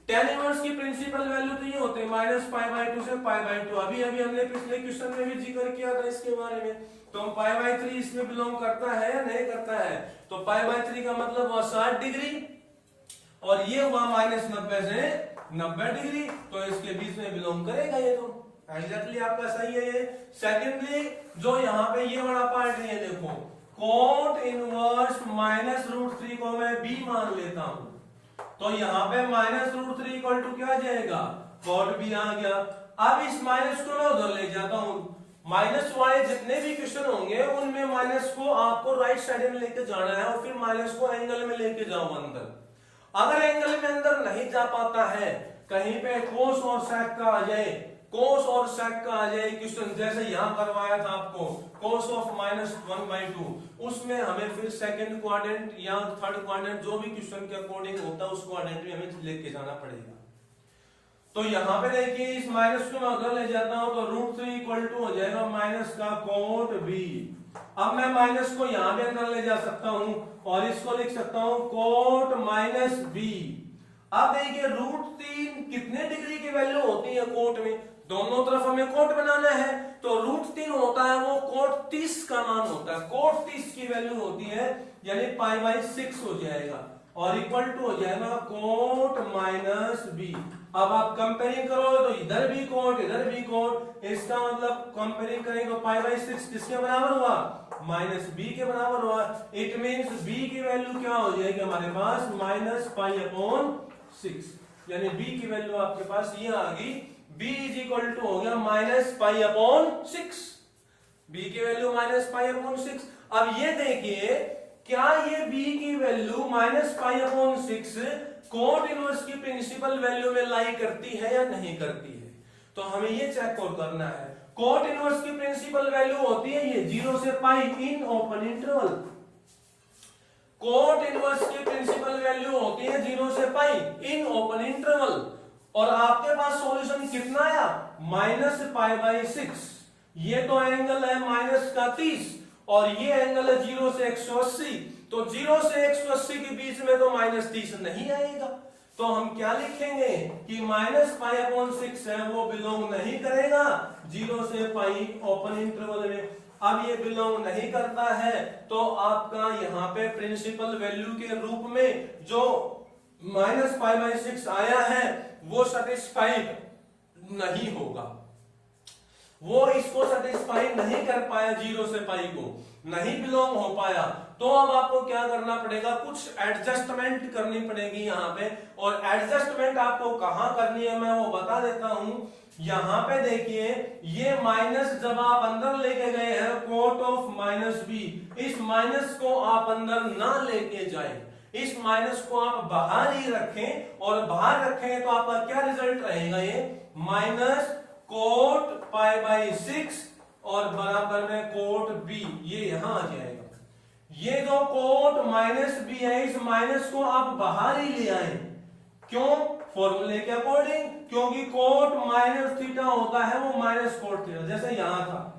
tan इनवर्स की प्रिंसिपल वैल्यू तो ये होते हैं -π/2 से π/2। अभी हमने पिछले क्वेश्चन में भी जिक्र किया था इसके बारे में। तो π/3 इसमें बिलोंग करता है या नहीं करता है, तो π/3 का मतलब हुआ 60 डिग्री और ये हुआ -90 से 90 डिग्री, तो इसके बीच में बिलोंग करेगा ये। तो एग्जैक्टली आपका सही है ये। सेकेंडली जो यहाँ पे ये बड़ा पार्ट है, देखो cot इनवर्स -√3 को मैं b मान लेता हूं, तो यहाँ पे -√3 इक्वल टू क्या आ जाएगा, cot b आ गया। अब इस माइनस को मैं उधर ले जाता हूं, माइनस वाले जितने भी क्वेश्चन होंगे उनमें माइनस को आपको राइट साइड में लेके जाना है और फिर माइनस को एंगल में लेके जाओ अंदर। अगर एंगल में अंदर नहीं जा पाता है, कहीं पे कोस और सेक का आ जाए, कोस और सेक का आ जाए क्वेश्चन, जैसे यहां करवाया था आपको कोस ऑफ -1/2, उसमें हमें फिर सेकंड क्वाड्रेंट या थर्ड क्वाड्रेंट जो भी क्वेश्चन के अकॉर्डिंग होता है उस क्वाड्रेंट में हमें लेके जाना पड़ेगा। तो यहाँ पे देखिए इस माइनस को मैं उधर ले जाता हूं तो √3 इक्वल टू हो जाएगा माइनस का cot b। अब मैं माइनस को यहाँ पे अंदर ले जा सकता हूं और इसको लिख सकता हूं cot -b। अब देखिए √3 कितने डिग्री की वैल्यू होती है cot में, दोनों तरफ हमें cot बनाना है, तो √3 होता है वो cot 30 का मान होता है, cot 30 की वैल्यू होती है, यानी π/6 हो जाएगा और इक्वल टू हो जाएगा cot -b। अब आप कंपेयरिंग करो तो इधर भी cot इधर भी cot, इसका मतलब कंपेयरिंग करेंगे तो π/6 किसके बराबर हुआ, -b के बराबर हुआ। इट मींस b की वैल्यू क्या हो जाएगी हमारे पास -π/6, यानी b की वैल्यू आपके पास ये आ गई, b इज इक्वल टू हो गया -π/6, b की वैल्यू -π/6। अब ये देखिए क्या ये b की वैल्यू -π/6 cot इनवर्स की प्रिंसिपल वैल्यू में लाई करती है या नहीं करती है, तो हमें ये चेक आउट करना है। cot इनवर्स की प्रिंसिपल वैल्यू होती है ये 0 से π in open interval, cot inverse की प्रिंसिपल वैल्यू होती है 0 से π इन ओपन इंटरवल, और आपके पास सॉल्यूशन कितना आया -π/6। ये तो एंगल है -30 और ये एंगल है 0 से 180, तो 0 से 180 के बीच में तो -30 नहीं आएगा, तो हम क्या लिखेंगे कि -π/6 है वो बिलोंग नहीं करेगा 0 से π ओपन इंटरवल में। अब ये बिलोंग नहीं करता है तो आपका यहाँ पे प्रिंसिपल वैल्यू के रूप में जो -π/6 आया है वो सेटिस्फाइड नहीं होगा, वो इसको सेटिस्फाई नहीं कर पाया, 0 से π को नहीं बिलोंग हो पाया। तो अब आपको क्या करना पड़ेगा, कुछ एडजस्टमेंट करनी पड़ेगी यहाँ पे, और एडजस्टमेंट आपको कहाँ करनी है मैं वो बता देता हूं। यहाँ पे देखिए ये माइनस जब आप अंदर लेके गए हैं cot ऑफ -b, इस माइनस को आप अंदर ना लेके जाए, इस माइनस को आप बाहर ही रखें, और बाहर रखेंगे तो आपका क्या रिजल्ट रहेगा, ये -cot π/6 और बराबर में cot b, ये यहां आ जाएगा। ये जो cot -b है इस माइनस को आप बाहर ही ले आए, क्यों, फॉर्मूले के अकॉर्डिंग, क्योंकि cot -θ होता है वो -cot θ, जैसे यहां था,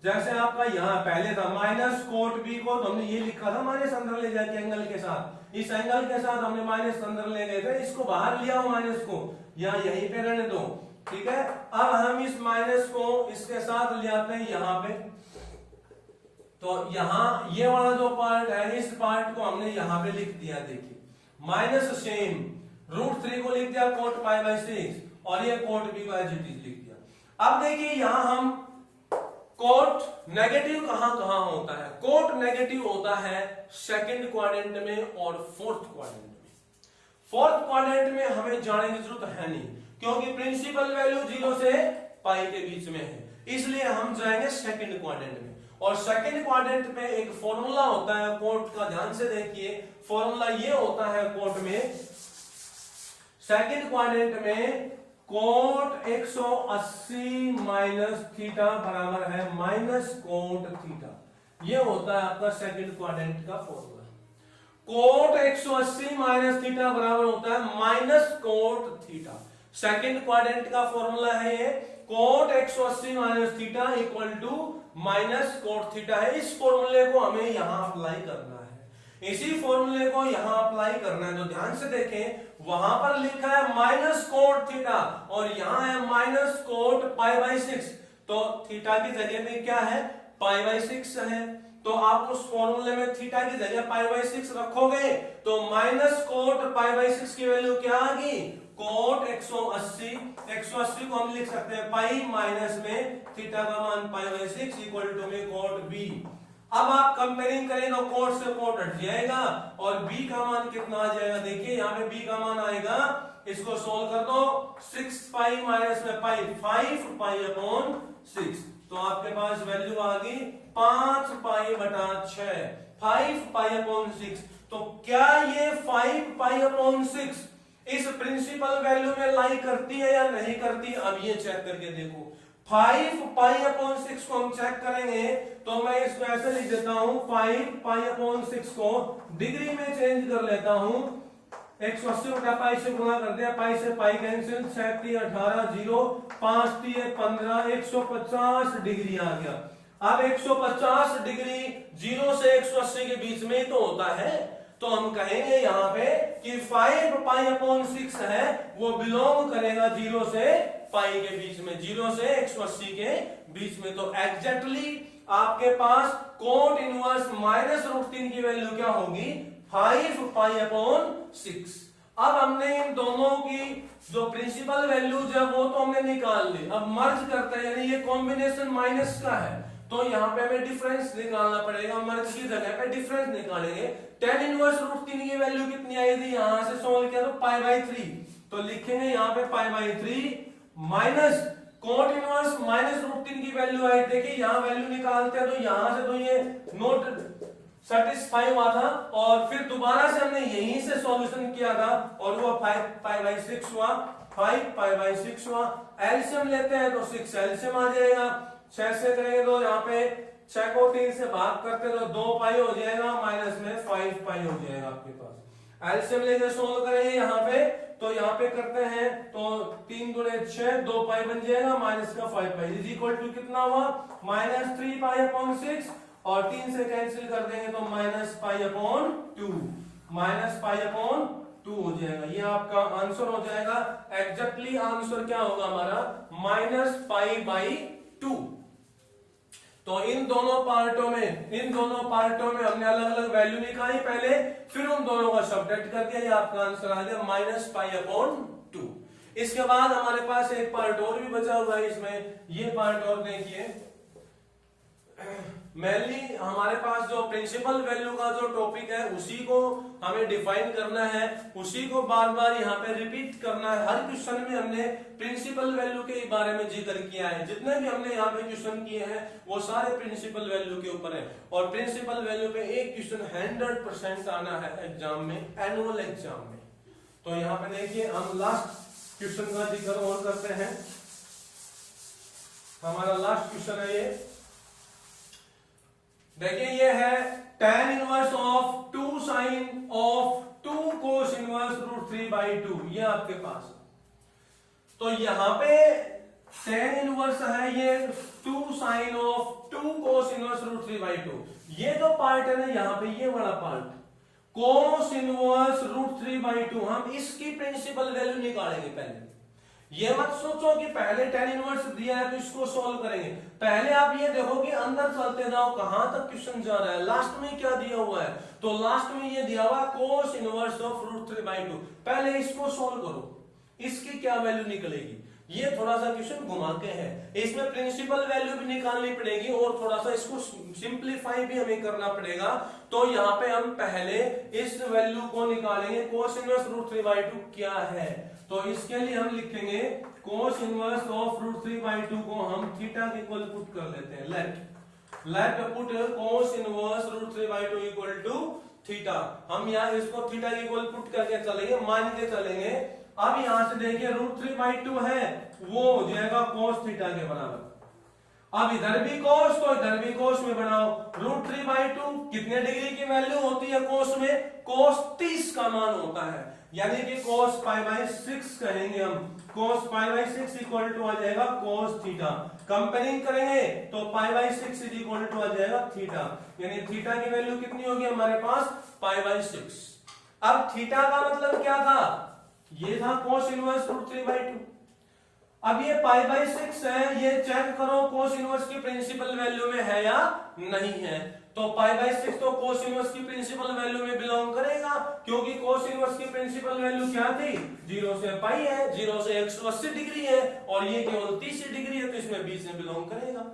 जैसे आपका यहां पहले था -cot b को तो हमने ये लिखा था माइनस अंदर ले जाके एंगल के साथ, इस एंगल के साथ हमने माइनस अंदर ले गए थे, इसको बाहर लिया हो माइनस को, या यहीं पे रहने दो, ठीक है। अब हम इस माइनस को इसके साथ ले आते हैं यहाँ पे, तो यहाँ ये वाला जो पार्ट है इस पार्ट को हमने यहाँ पे लिख दिया, देखिए माइनस सेम √3 को लिख दिया cot π/6 और ये cot b को एज इट इज लिख दिया। अब देखिए यहाँ हम cot नेगेटिव कहां कहां होता है, cot नेगेटिव होता है सेकंड क्वाड्रेंट में और फोर्थ क्वाड्रेंट में। फोर्थ क्वाड्रेंट में हमें जाने की जरूरत है नहीं, क्योंकि प्रिंसिपल वैल्यू 0 से π के बीच में है, इसलिए हम जाएंगे सेकंड क्वाड्रेंट में। और सेकंड क्वाड्रेंट में एक फॉर्मूला होता है cot का, ध्यान से देखिए फॉर्मूला ये होता है cot में, सेकंड क्वाड्रेंट में cot 180 - θ बराबर है -cot θ, ये होता है आपका सेकंड क्वाड्रेंट का फॉर्मूला। कोट 180 माइनस थीटा बराबर होता है minus cot theta. Second quadrant का फॉर्मूला है ये, cot 180 minus theta equal to minus cot theta है। इस फॉर्मूले को हमें यहां अप्लाई करना है, इसी फॉर्मूले को यहां अप्लाई करना है। तो ध्यान से देखें, वहां पर लिखा है माइनस कोट थीटा और यहां है माइनस कोट पाई बाई 6, तो थीटा की जगह में क्या है, पाई बाई 6 है। तो आप उस फॉर्मूले में थीटा की जगह पाई बाई 6 रखोगे तो माइनस कोट पाई बाई 6 की वैल्यू क्या आ गई, कोट 180। 180 को हम लिख सकते हैं पाई माइनस में थीटा का मान पाई बाई 6 इक्वल टू में कोट बी। अब आप कंपेयरिंग करें तो कोट से कोट हट जाएगा और बी का मान कितना आ जाएगा, देखिए यहाँ पे बी का मान आएगा, इसको सोल्व कर दो, 6 पाई माइनस में पाई 5 पाई अपॉन 6, तो आपके पास वैल्यू आ गई 5 पाई बटा 6, 5 पाई अपॉन 6। तो क्या ये 5 पाई अपॉन 6 इस प्रिंसिपल वैल्यू में लाई करती है या नहीं करती, अब ये चेक करके देखो। 5 पाई अपॉन 6 को हम चेक करेंगे तो मैं इसको ऐसे लिख देता हूं, 5 पाई अपॉन 6 को डिग्री में चेंज कर लेता हूं, 180 उठा पाई से गुणा कर दिया, पाई से पाई कैंसिल, 7 18 0, 5 15, 150 डिग्री आ गया। अब 150 डिग्री 0 से 180 के बीच में ही तो होता है, तो हम कहेंगे यहाँ पे कि 5 पाई अपॉन 6 है वो बिलोंग करेगा 0 से पाई के बीच में, 0 से 180 के बीच में। तो एग्जैक्टली आपके पास कोट इनवर्स माइनस रूट 3 की वैल्यू क्या होगी, 5 पाई अपॉन 6। अब हमने इन दोनों की जो प्रिंसिपल वैल्यू है वो तो हमने निकाल ली, अब मर्ज करते हैं, यानी ये कॉम्बिनेशन माइनस का है तो यहाँ पे हमें डिफरेंस निकालना पड़ेगा, मर्ज की जगह पे डिफरेंस निकालेंगे। tan इनवर्स रूट 3 की वैल्यू कितनी आई थी, यहां से सोल्व किया तो पाई बाई 3, तो लिखेंगे यहाँ पे pi by 3 minus cot inverse minus root 3 की वैल्यू आई, देखिए यहाँ वैल्यू निकालते हैं तो यहां से तो ये नोट सेटिस्फाई हुआ था और फिर दोबारा से हमने यहीं से सॉल्यूशन किया था और वो 5 पाई बाई 6 हुआ, 5 पाई बाई 6 हुआ। एलसीएम लेते हैं तो 6 एलसीएम आ जाएगा, 6 से करेंगे तो यहाँ पे 6 को 3 से भाग करते तो 2 पाई हो जाएगा, माइनस में 5 पाई हो जाएगा आपके पास। एलसीएम लेके सोल्व करेंगे यहाँ पे तो यहाँ पे करते हैं तो 3 दूने 6, 2 पाई बन जाएगा, माइनस का 5 पाई इज इक्वल टू कितना हुआ, माइनस 3 पाई अपॉन 6 और 3 से कैंसिल कर देंगे तो minus pi upon 2, minus pi upon 2 हो जाएगा। ये आपका आंसर हो जाएगा। एग्जैक्टली आंसर क्या होगा हमारा, माइनस पाई बाई 2। तो इन दोनों पार्टों में हमने अलग अलग वैल्यू निकाली पहले, फिर उन दोनों का सब्ट्रैक्ट कर दिया, ये आपका आंसर आ गया माइनस पाई अपॉन 2। इसके बाद हमारे पास एक पार्ट और भी बचा हुआ है इसमें, ये पार्ट और देखिए, मेनली हमारे पास जो प्रिंसिपल वैल्यू का जो टॉपिक है उसी को हमें डिफाइन करना है, उसी को बार बार यहाँ पे रिपीट करना है। हर क्वेश्चन में हमने प्रिंसिपल वैल्यू के बारे में जिक्र किया है, जितने भी हमने यहाँ पे क्वेश्चन किए हैं वो सारे प्रिंसिपल वैल्यू के ऊपर है और प्रिंसिपल वैल्यू पे एक क्वेश्चन 100% आना है एग्जाम में, एनुअल एग्जाम में। तो यहाँ पे देखिए हम लास्ट क्वेश्चन का जिक्र और करते हैं। हमारा लास्ट क्वेश्चन है ये, देखिए ये है tan inverse of 2 sine of 2 cos inverse root 3 by 2, ये आपके पास। तो यहां पे tan इनवर्स है ये 2 sine of 2 cos inverse root 3 by 2, ये जो पार्ट है ना यहाँ पे ये वाला part cos inverse root 3 by 2, हम इसकी प्रिंसिपल वैल्यू निकालेंगे पहले। ये मत सोचो कि पहले tan इनवर्स दिया है तो इसको सॉल्व करेंगे, पहले आप ये देखो कि अंदर चलते जाओ कहां तक क्वेश्चन जा रहा है, लास्ट में क्या दिया हुआ है, तो लास्ट में ये दिया हुआ cos inverse of root 3 by 2, पहले इसको सॉल्व करो, इसकी क्या वैल्यू निकलेगी। ये थोड़ा सा क्वेश्चन घुमा के है, इसमें प्रिंसिपल वैल्यू भी निकालनी पड़ेगी और थोड़ा सा इसको सिंप्लीफाई भी हमें करना पड़ेगा। तो यहाँ पे हम पहले इस वैल्यू को निकालेंगे, कोस इनवर्स रूट 3 बाई 2 क्या है, तो इसके लिए हम लिखेंगे cos inverse of root 3 by 2 को हम थीटा के इक्वल पुट कर लेते हैं, let put cos inverse root 3 by 2 equal to theta. हम यहाँ इसको थीटा के इक्वल पुट करके चलेंगे, मान के चलेंगे। अब यहां से देखिए रूट 3 बाई 2 है वो हो जाएगा कोस थीटा के बराबर, अब इधर भी कोस तो इधर भी कोस में बनाओ। √3/2 कितने डिग्री की वैल्यू होती है कोस में? कोस 30 का मान होता है, यानी कि कोस π/6 कहेंगे हम। कोस π/6 इक्वल टू आ जाएगा कोस थीटा। कंपेयरिंग करेंगे तो π/6 इज इक्वल टू आ जाएगा थीटा, यानी थीटा की वैल्यू कितनी होगी हमारे पास? π/6। अब थीटा का मतलब क्या था? ये था कोस इनवर्स √3/2। अब ये π/6 है, ये चेक करो कोस इनवर्स की प्रिंसिपल वैल्यू में है या नहीं है। तो π/6 तो कोस इनवर्स की प्रिंसिपल वैल्यू में बिलोंग करेगा, क्योंकि कोस इनवर्स की प्रिंसिपल वैल्यू क्या थी? 0 से π है, 0 से 180 डिग्री है, और ये केवल 30 डिग्री है, तो इसमें 20 में बिलोंग करेगा।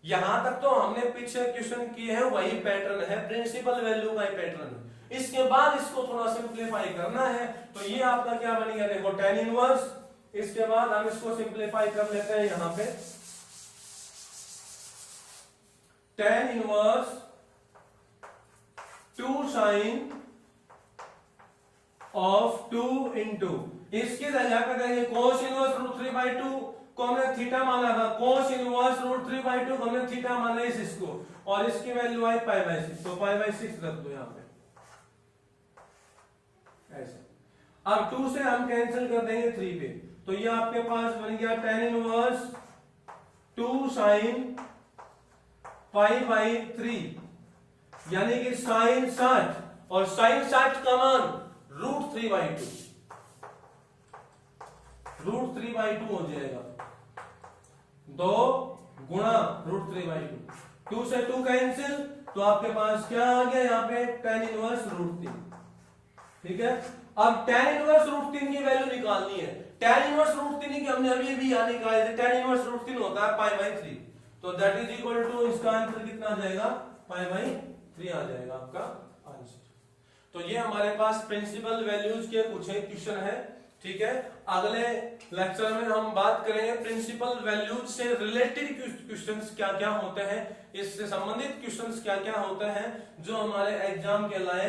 यहां तक तो हमने पीछे क्वेश्चन किए हैं, वही पैटर्न है, प्रिंसिपल वैल्यू का ही पैटर्न है। इसके बाद इसको थोड़ा सिंप्लीफाई करना है, तो ये आपका क्या बनेगा? देखो tan इनवर्स, इसके बाद हम इसको सिंप्लीफाई कर लेते हैं। यहां पे tan inverse 2 sin of 2 into, इसकी जगह पे करेंगे cos इनवर्स √3/2 को हमने थीटा माना था, cos इनवर्स √3/2 को हमने थीटा माना इसको, और इसकी वैल्यू आई π/6, तो π/6 रख दो यहां पे ऐसे। अब 2 से हम कैंसिल कर देंगे 3 पे, तो ये आपके पास बन गया tan इनवर्स 2 sin π/3, यानी कि sin 60, और sin 60 का मान √3/2 हो जाएगा, 2 गुणा √3/2। 2 से 2 कैंसिल, तो आपके पास क्या आ गया यहाँ पे? tan inverse √3। ठीक है, अब tan इनवर्स √3 की वैल्यू निकालनी है। tan इनवर्स √3 की हमने अभी यहां निकाले थे, tan इनवर्स √3 होता है π/3, तो दैट इज इक्वल टू, इसका आंसर कितना आ जाएगा? π/3 आ जाएगा आपका आंसर। तो ये हमारे पास प्रिंसिपल वैल्यूज के कुछ एक क्वेश्चन है। ठीक है, अगले लेक्चर में हम बात करेंगे प्रिंसिपल वैल्यूज से रिलेटेड क्वेश्चंस क्या क्या होते हैं, इससे संबंधित क्वेश्चंस क्या क्या होते हैं जो हमारे एग्जाम के लायक